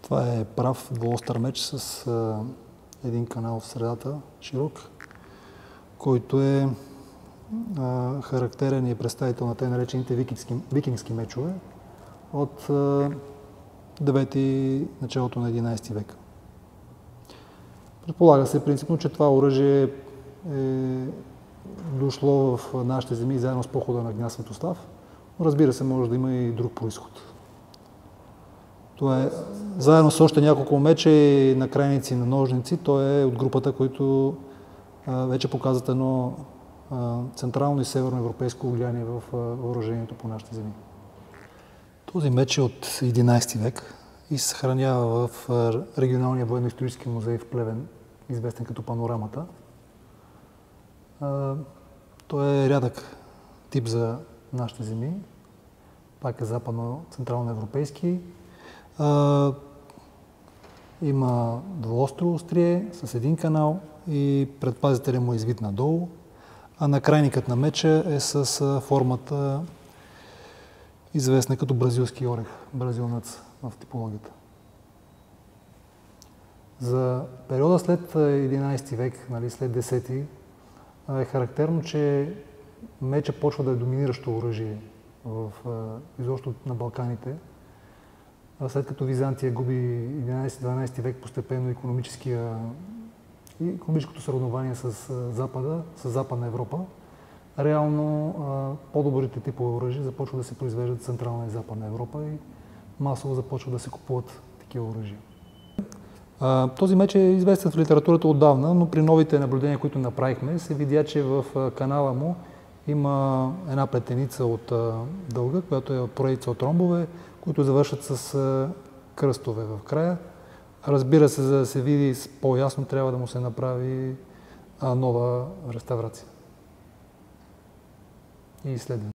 Това е прав двуостър меч с един канал в средата, широк, който е характерен и представител на тъй наречените викингски мечове от 9 началото на 11 век. Предполага се принципно, че това оръжие е дошло в нашите земи заедно с похода на княз Светослав, но разбира се, може да има и друг произход. Това е заедно с още няколко меча и накрайници на ножници. Той е от групата, които вече показват едно централно и северно европейско влияние в въоръжението по нашите земи. Този меч е от 11 век и се съхранява в регионалния военно-исторически музей в Плевен, известен като Панорамата. Той е рядък тип за нашите земи. Пак е западно-централно-европейски. Има двуостро острие с един канал и предпазителя му е извит надолу, а накрайникът на меча е с формата, известна като бразилски орех, бразилнец в типологията. За периода след 11 век, след 10 е характерно, че меча почва да е доминиращо оръжие изобщо на Балканите. След като Византия губи 11-12 век постепенно икономическото съревнование с Запада, с Западна Европа, реално по-добрите типове оръжия започват да се произвеждат в Централна и Западна Европа и масово започват да се купуват такива оръжия. Този меч е известен в литературата отдавна, но при новите наблюдения, които направихме, се видя, че в канала му има една плетеница от дълга, която е поредица от ромбове, които завършват с кръстове в края. Разбира се, за да се види по-ясно, трябва да му се направи нова реставрация и изследване.